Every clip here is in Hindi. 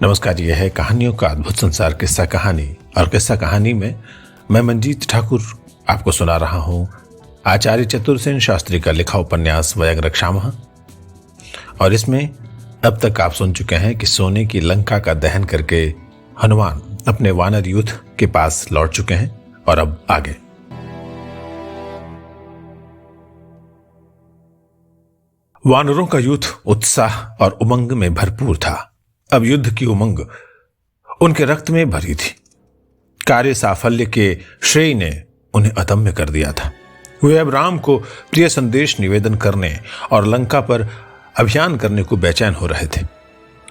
नमस्कार। यह है कहानियों का अद्भुत संसार किस्सा कहानी, और किस्सा कहानी में मैं मंजीत ठाकुर आपको सुना रहा हूं आचार्य चतुरसेन शास्त्री का लिखा उपन्यास व्याघ्र क्षामः। और इसमें अब तक आप सुन चुके हैं कि सोने की लंका का दहन करके हनुमान अपने वानर यूथ के पास लौट चुके हैं। और अब आगे वानरों का यूथ उत्साह और उमंग में भरपूर था। अब युद्ध की उमंग उनके रक्त में भरी थी। कार्य साफल्य के श्रेय ने उन्हें अदम्य कर दिया था। वे अब राम को प्रिय संदेश निवेदन करने और लंका पर अभियान करने को बेचैन हो रहे थे।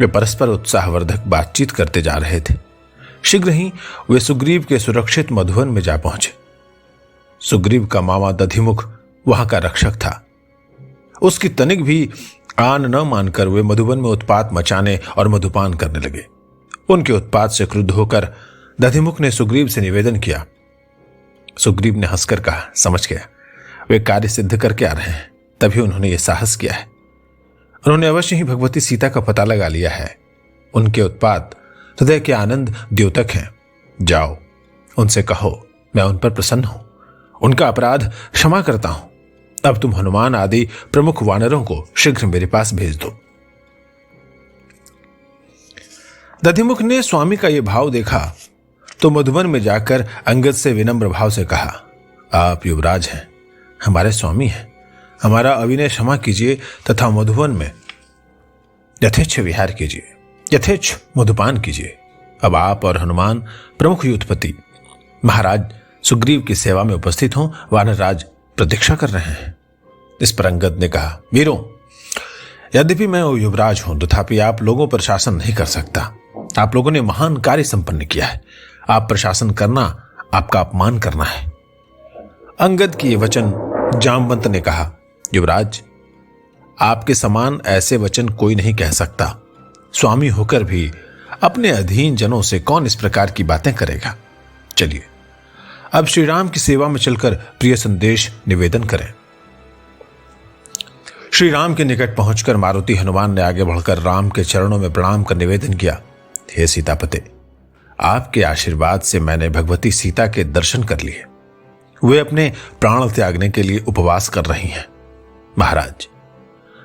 वे परस्पर उत्साहवर्धक बातचीत करते जा रहे थे। शीघ्र ही वे सुग्रीव के सुरक्षित मधुवन में जा पहुंचे। सुग्रीव का मामा दधिमुख वहां का रक्षक था। उसकी तनिक भी आन न मानकर वे मधुबन में उत्पात मचाने और मधुपान करने लगे। उनके उत्पात से क्रुद्ध होकर दधिमुख ने सुग्रीव से निवेदन किया। सुग्रीव ने हंसकर कहा, समझ गया, वे कार्य सिद्ध करके आ रहे हैं, तभी उन्होंने ये साहस किया है। उन्होंने अवश्य ही भगवती सीता का पता लगा लिया है। उनके उत्पात हृदय के आनंद द्योतक हैं। जाओ, उनसे कहो मैं उन पर प्रसन्न हूं, उनका अपराध क्षमा करता हूं। अब तुम हनुमान आदि प्रमुख वानरों को शीघ्र मेरे पास भेज दो। दधिमुख ने स्वामी का यह भाव देखा तो मधुबन में जाकर अंगद से विनम्र भाव से कहा, आप युवराज हैं, हमारे स्वामी हैं, हमारा अविनय क्षमा कीजिए तथा मधुबन में यथेच्छ विहार कीजिए, यथेच्छ मधुपान कीजिए। अब आप और हनुमान प्रमुख युद्धपति महाराज सुग्रीव की सेवा में उपस्थित हों, वानरराज प्रतीक्षा कर रहे हैं। इस पर अंगद ने कहा, वीरों, यद्यपि मैं युवराज हूं तथापि आप लोगों पर शासन नहीं कर सकता। आप लोगों ने महान कार्य संपन्न किया है। आप प्रशासन करना आपका अपमान करना है। अंगद की ये वचन जामवंत ने कहा, युवराज, आपके समान ऐसे वचन कोई नहीं कह सकता। स्वामी होकर भी अपने अधीन जनों से कौन इस प्रकार की बातें करेगा। चलिए अब श्री राम की सेवा में चलकर प्रिय संदेश निवेदन करें। श्री राम के निकट पहुंचकर मारुति हनुमान ने आगे बढ़कर राम के चरणों में प्रणाम कर निवेदन किया, हे सीतापते, आपके आशीर्वाद से मैंने भगवती सीता के दर्शन कर लिए। वे अपने प्राण त्यागने के लिए उपवास कर रही हैं। महाराज,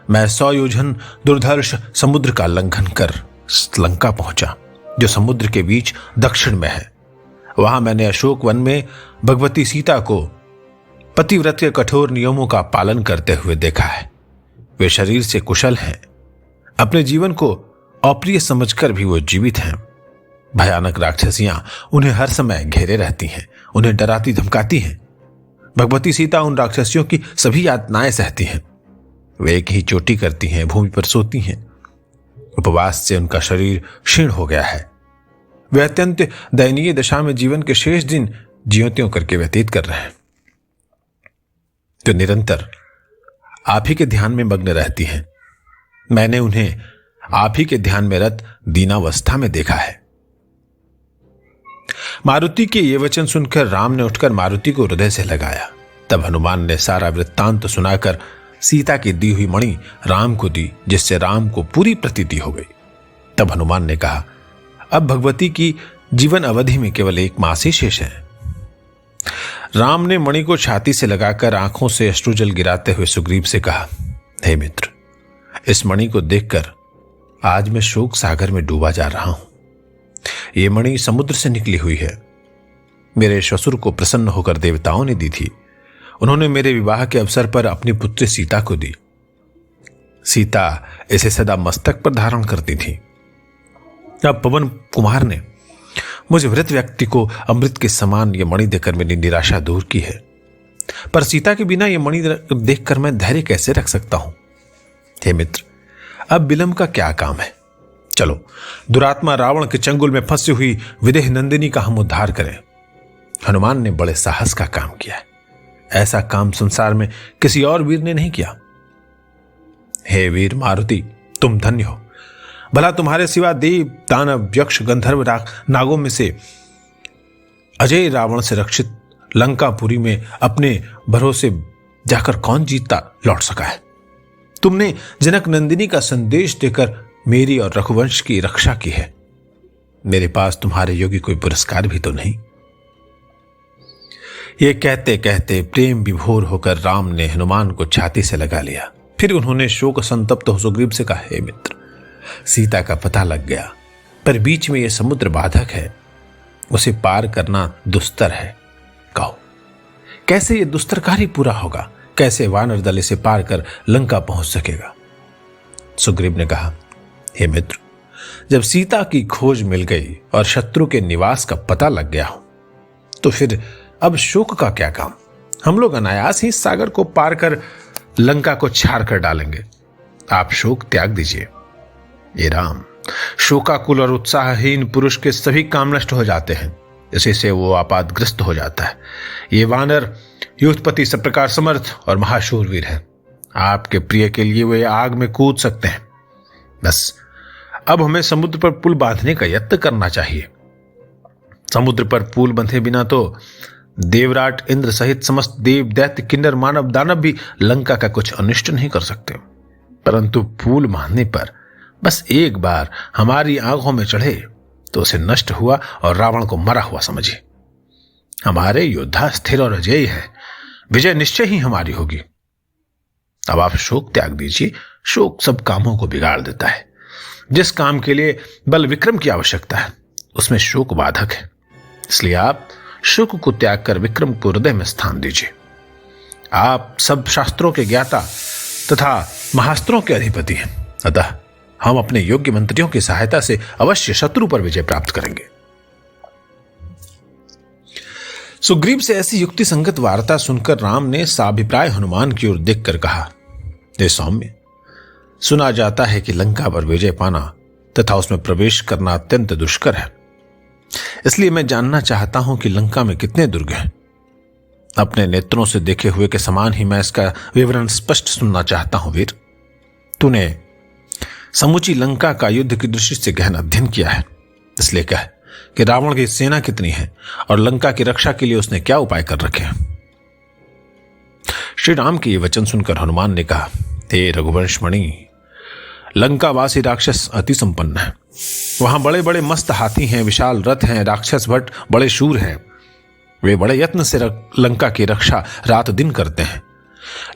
मैं 100 योजन दुर्धर्ष समुद्र का लंघन कर लंका पहुंचा, जो समुद्र के बीच दक्षिण में है। वहां मैंने अशोक वन में भगवती सीता को पतिव्रत के कठोर नियमों का पालन करते हुए देखा है। वे शरीर से कुशल हैं। अपने जीवन को अप्रिय समझकर भी वो जीवित हैं। भयानक राक्षसियां उन्हें हर समय घेरे रहती हैं, उन्हें डराती धमकाती हैं। भगवती सीता उन राक्षसियों की सभी यातनाएं सहती हैं। वे एक ही चोटी करती हैं, भूमि पर सोती हैं। उपवास से उनका शरीर क्षीण हो गया है। वे अत्यंत दयनीय दशा में जीवन के शेष दिन ज्यों-त्यों करके व्यतीत कर रहे हैं। तो निरंतर आप ही के ध्यान में मग्न रहती हैं। मैंने उन्हें आप ही के ध्यान में रत दीनावस्था में देखा है। मारुति के ये वचन सुनकर राम ने उठकर मारुति को हृदय से लगाया। तब हनुमान ने सारा वृत्तांत सुनाकर सीता की दी हुई मणि राम को दी, जिससे राम को पूरी प्रतीति हो गई। तब हनुमान ने कहा, अब भगवती की जीवन अवधि में केवल 1 मास ही शेष है। राम ने मणि को छाती से लगाकर आंखों से अश्रुजल गिराते हुए सुग्रीव से कहा, हे मित्र, इस मणि को देखकर आज मैं शोक सागर में डूबा जा रहा हूं। यह मणि समुद्र से निकली हुई है। मेरे ससुर को प्रसन्न होकर देवताओं ने दी थी। उन्होंने मेरे विवाह के अवसर पर अपनी पुत्री सीता को दी। सीता इसे सदा मस्तक पर धारण करती थी। अब पवन कुमार ने मुझे वृत व्यक्ति को अमृत के समान यह मणि देकर मेरी निराशा दूर की है। पर सीता के बिना यह मणि देखकर मैं धैर्य कैसे रख सकता हूं। हे मित्र, अब विलंब का क्या काम है। चलो दुरात्मा रावण के चंगुल में फंसी हुई विदेह नंदिनी का हम उद्धार करें। हनुमान ने बड़े साहस का काम किया है। ऐसा काम संसार में किसी और वीर ने नहीं किया। हे वीर मारुति, तुम धन्य हो। भला तुम्हारे सिवा देव, दानव, यक्ष, गंधर्व, नागों में से अजय रावण से रक्षित लंकापुरी में अपने भरोसे जाकर कौन जीतता लौट सका है। तुमने जनक नंदिनी का संदेश देकर मेरी और रघुवंश की रक्षा की है। मेरे पास तुम्हारे योग्य कोई पुरस्कार भी तो नहीं। ये कहते कहते प्रेम विभोर होकर राम ने हनुमान को छाती से लगा लिया। फिर उन्होंने शोक संतप्त हो सुग्रीव से कहा, हे मित्र, सीता का पता लग गया, पर बीच में यह समुद्र बाधक है, उसे पार करना दुस्तर है। कहो कैसे यह दुस्तर कार्य पूरा होगा? कैसे वानर दल इसे पार कर लंका पहुंच सकेगा? सुग्रीव ने कहा, हे मित्र, जब सीता की खोज मिल गई और शत्रु के निवास का पता लग गया हो, तो फिर अब शोक का क्या काम? हम लोग अनायास ही सागर को पार कर लंका को छाड़ कर डालेंगे। आप शोक त्याग दीजिए। ये राम, शोकाकुल और उत्साहहीन पुरुष के सभी काम नष्ट हो जाते हैं, इसी से वो आपातग्रस्त हो जाता है। ये वानर युद्धपति सब प्रकार समर्थ और महाशूरवीर है। आपके प्रिय के लिए वे आग में कूद सकते हैं। बस अब हमें समुद्र पर पुल बांधने का यत्न करना चाहिए। समुद्र पर पुल बंधे बिना तो देवराट इंद्र सहित समस्त देव दैत्य किन्नर मानव दानव भी लंका का कुछ अनिष्ट नहीं कर सकते, परंतु पुल बांधने पर बस एक बार हमारी आंखों में चढ़े तो उसे नष्ट हुआ और रावण को मरा हुआ समझिए। हमारे योद्धा स्थिर और अजय है, विजय निश्चय ही हमारी होगी। अब आप शोक त्याग दीजिए। शोक सब कामों को बिगाड़ देता है। जिस काम के लिए बल विक्रम की आवश्यकता है, उसमें शोक बाधक है। इसलिए आप शोक को त्याग कर विक्रम को हृदय में स्थान दीजिए। आप सब शास्त्रों के ज्ञाता तथा महास्त्रों के अधिपति हैं, अतः हम अपने योग्य मंत्रियों की सहायता से अवश्य शत्रु पर विजय प्राप्त करेंगे। सुग्रीव से ऐसी युक्ति संगत वार्ता सुनकर राम ने साभिप्राय हनुमान की ओर देखकर कहा, हे सौम्य, सुना जाता है कि लंका पर विजय पाना तथा उसमें प्रवेश करना अत्यंत दुष्कर है। इसलिए मैं जानना चाहता हूं कि लंका में कितने दुर्ग हैं। अपने नेत्रों से देखे हुए के समान ही मैं इसका विवरण स्पष्ट सुनना चाहता हूं। वीर, तूने समूची लंका का युद्ध की दृष्टि से गहन अध्ययन किया है, इसलिए कह कि रावण की सेना कितनी है और लंका की रक्षा के लिए उसने क्या उपाय कर रखे हैं। श्री राम के ये वचन सुनकर हनुमान ने कहा, हे रघुवंशमणि, लंकावासी राक्षस अति संपन्न है। वहां बड़े बड़े मस्त हाथी हैं, विशाल रथ हैं, राक्षस भट्ट बड़े शूर हैं। वे बड़े यत्न से लंका की रक्षा रात दिन करते हैं।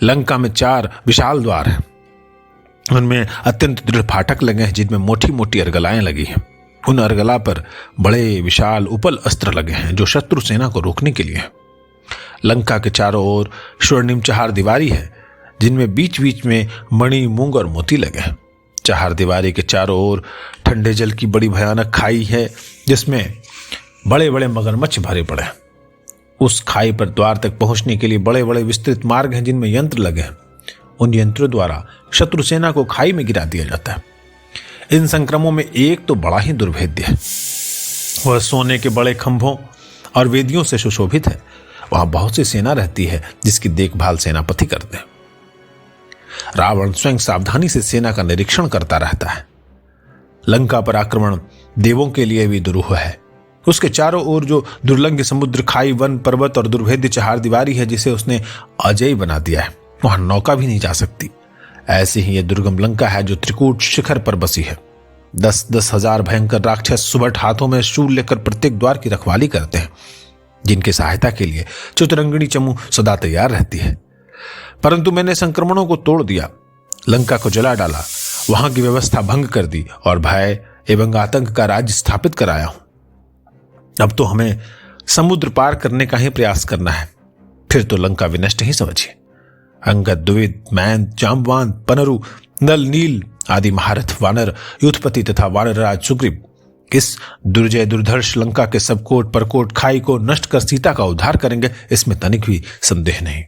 लंका में 4 विशाल द्वार हैं, उनमें अत्यंत दृढ़ फाटक लगे हैं, जिनमें मोटी मोटी अर्गलाएं लगी हैं। उन अर्गला पर बड़े विशाल उपल अस्त्र लगे हैं, जो शत्रु सेना को रोकने के लिए हैं। लंका के चारों ओर स्वर्णिम 4 दीवारी है, जिनमें बीच बीच में मणि, मूंग और मोती लगे हैं। 4 दीवारी के चारों ओर ठंडे जल की बड़ी भयानक खाई है, जिसमें बड़े बड़े मगरमच्छ भरे पड़े हैं। उस खाई पर द्वार तक पहुंचने के लिए बड़े बड़े विस्तृत मार्ग हैं, जिनमें यंत्र लगे हैं। उन यंत्रों द्वारा शत्रु सेना को खाई में गिरा दिया जाता है। इन संक्रमों में एक तो बड़ा ही दुर्भेद्य है। वह सोने के बड़े खंभों और वेदियों से सुशोभित है। वहां बहुत सी सेना रहती है, जिसकी देखभाल सेनापति करते हैं। रावण स्वयं सावधानी से सेना का निरीक्षण करता रहता है। लंका पर आक्रमण देवों के लिए भी दुरूह है। उसके चारों ओर जो दुर्लंघ समुद्र, खाई, वन, पर्वत और दुर्भेद्य 4 दीवारी है, जिसे उसने अजय बना दिया है। वहां नौका भी नहीं जा सकती। ऐसी ही यह दुर्गम लंका है, जो त्रिकूट शिखर पर बसी है। 10-10 हजार भयंकर राक्षस सुबह हाथों में शूल लेकर प्रत्येक द्वार की रखवाली करते हैं, जिनकी सहायता के लिए चतुरंगिणी चमू सदा तैयार रहती है। परंतु मैंने संक्रमणों को तोड़ दिया, लंका को जला डाला, वहां की व्यवस्था भंग कर दी और भय एवं आतंक का राज्य स्थापित कराया हूं। अब तो हमें समुद्र पार करने का ही प्रयास करना है, फिर तो लंका विनष्ट ही समझिए। अंगद, द्विविद, मैन, जाम्बवान, पनरु, नल, नील आदि महारथ वानर, युद्धपति तथा वानरराज सुग्रीव इस दुर्जय दुर्धर्ष लंका के सबकोट परकोट खाई को नष्ट कर सीता का उद्धार करेंगे, इसमें तनिक भी संदेह नहीं।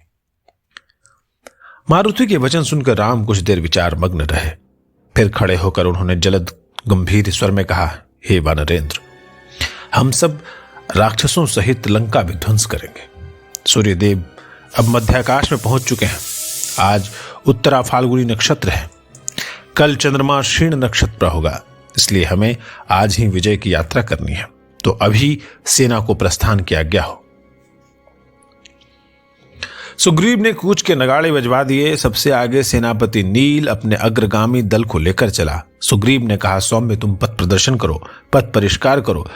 मारुति के वचन सुनकर राम कुछ देर विचार मग्न रहे। फिर खड़े होकर उन्होंने जलद गंभीर स्वर में कहा, हे वानरेंद्र, हम सब राक्षसों सहित लंका विध्वंस करेंगे। सूर्यदेव अब मध्याकाश में पहुंच चुके हैं। आज उत्तरा फाल्गुनी नक्षत्र है, कल चंद्रमा क्षीण नक्षत्र होगा, इसलिए हमें आज ही विजय की यात्रा करनी है। तो अभी सेना को प्रस्थान की आज्ञा हो। सुग्रीव ने कूच के नगाड़े बजवा दिए। सबसे आगे सेनापति नील अपने अग्रगामी दल को लेकर चला। सुग्रीव ने कहा, सौम्य, तुम पथ प्रदर्शन करो, पथ परिष्कार करो,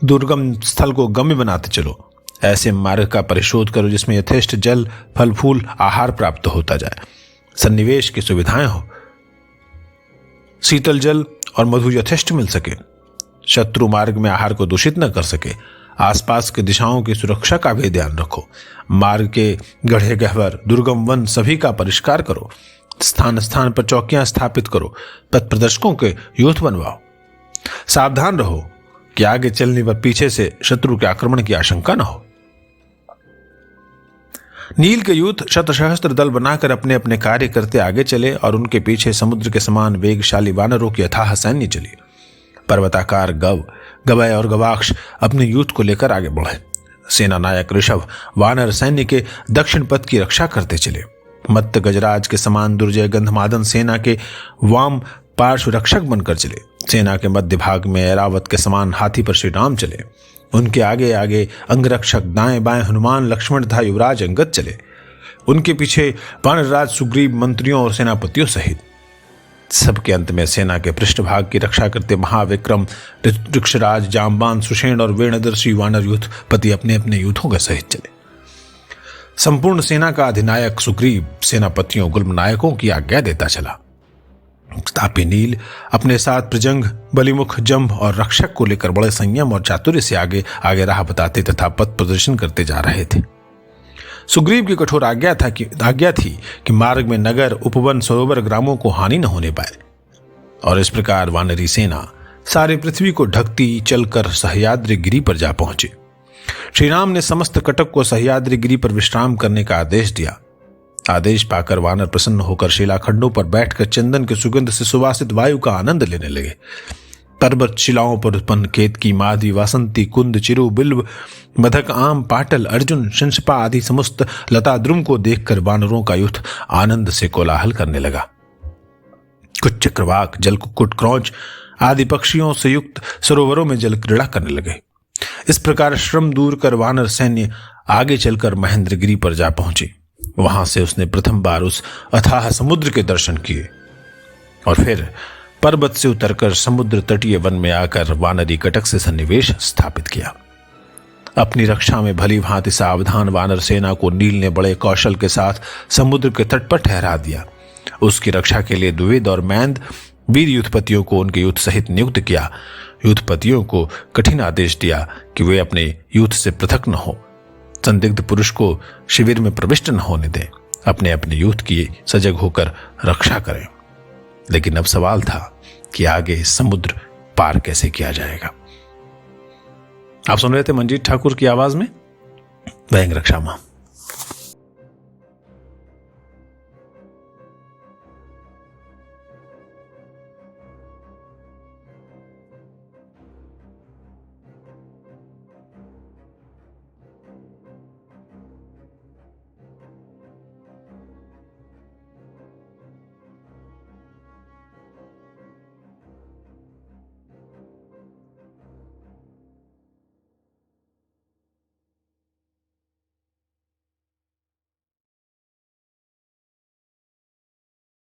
दुर्गम स्थल को गम्य बनाते चलो। ऐसे मार्ग का परिशोध करो जिसमें यथेष्ट जल, फल फूल, आहार प्राप्त होता जाए, सन्निवेश की सुविधाएं हो, शीतल जल और मधु यथेष्ट मिल सके, शत्रु मार्ग में आहार को दूषित न कर सके। आसपास की दिशाओं की सुरक्षा का भी ध्यान रखो। मार्ग के गढ़े गहवर, दुर्गम वन सभी का परिष्कार करो। स्थान स्थान पर चौकियां स्थापित करो। पथ प्रदर्शकों के यूथ बनवाओ। सावधान रहो कि आगे चलने पर पीछे से शत्रु के आक्रमण की आशंका न हो। नील के यूथ शतसहस्त्र दल बनाकर अपने अपने कार्य करते आगे चले और उनके पीछे समुद्र के समान वेगशाली वानरों की अथाह सैन्य चली। पर्वताकार गवय और गवाक्ष अपने यूथ को लेकर आगे बढ़े। सेना नायक ऋषभ वानर सैन्य के दक्षिण पथ की रक्षा करते चले। मत्त गजराज के समान दुर्जय गंधमादन सेना के वाम पार्श्व रक्षक बनकर चले। सेना के मध्य भाग में ऐरावत के समान हाथी पर श्री राम चले। उनके आगे आगे अंगरक्षक दाएं बाएं हनुमान, लक्ष्मण तथा युवराज अंगद चले। उनके पीछे वानरराज सुग्रीव मंत्रियों और सेनापतियों सहित। सबके अंत में सेना के पृष्ठभाग की रक्षा करते महाविक्रम ऋक्षराज, जामबान, सुषेण और वेणदर्शी वानर यूथपति अपने अपने यूथों के सहित चले। संपूर्ण सेना का अधिनायक सुग्रीव सेनापतियों, गुल्म नायकों की आज्ञा देता चला। तापी नील अपने साथ प्रजंग, बलिमुख, जंभ और रक्षक को लेकर बड़े संयम और चातुर्य से आगे आगे राह बताते तथा पथ प्रदर्शन करते जा रहे थे। सुग्रीव की कठोर आज्ञा थी कि मार्ग में नगर, उपवन, सरोवर, ग्रामों को हानि न होने पाए। और इस प्रकार वानरी सेना सारे पृथ्वी को ढकती चलकर सह्याद्री गिरी पर जा पहुंची। श्री राम ने समस्त कटक को सह्याद्री गिरी पर विश्राम करने का आदेश दिया। आदेश पाकर वानर प्रसन्न होकर शिलाखंडों पर बैठकर चंदन के सुगंध से सुवासित वायु का आनंद लेने लगे। पर्वत शिलाओं पर उत्पन्न केतकी, माधवी, वासंती, कुंद, चिरु, बिल्व, मधक, आम, पाटल, अर्जुन, शंशपा आदि समस्त लता द्रुम को देखकर वानरों का युद्ध आनंद से कोलाहल करने लगा। कुछ चक्रवाक, जलकुक्कुट, क्रौंच आदि पक्षियों से युक्त सरोवरों में जल क्रीड़ा करने लगे। इस प्रकार श्रम दूर कर वानर सैन्य आगे चलकर महेंद्रगिरी पर जा पहुंची। वहां से उसने प्रथम बार उस अथाह समुद्र के दर्शन किए और फिर पर्वत से उतरकर समुद्र तटीय वन में आकर वानरी कटक से सन्निवेश स्थापित किया। अपनी रक्षा में भली भांति सावधान वानर सेना को नील ने बड़े कौशल के साथ समुद्र के तट पर ठहरा दिया। उसकी रक्षा के लिए द्विविद और मैंद वीर युद्धपतियों को उनके युद्ध सहित नियुक्त किया। युद्धपतियों को कठिन आदेश दिया कि वे अपने युद्ध से पृथक न हो, संदिग्ध पुरुष को शिविर में प्रविष्ट न होने दें, अपने अपने युद्ध की सजग होकर रक्षा करें। लेकिन अब सवाल था कि आगे समुद्र पार कैसे किया जाएगा। आप सुन रहे थे मंजीत ठाकुर की आवाज में व्यंग रक्षा मां।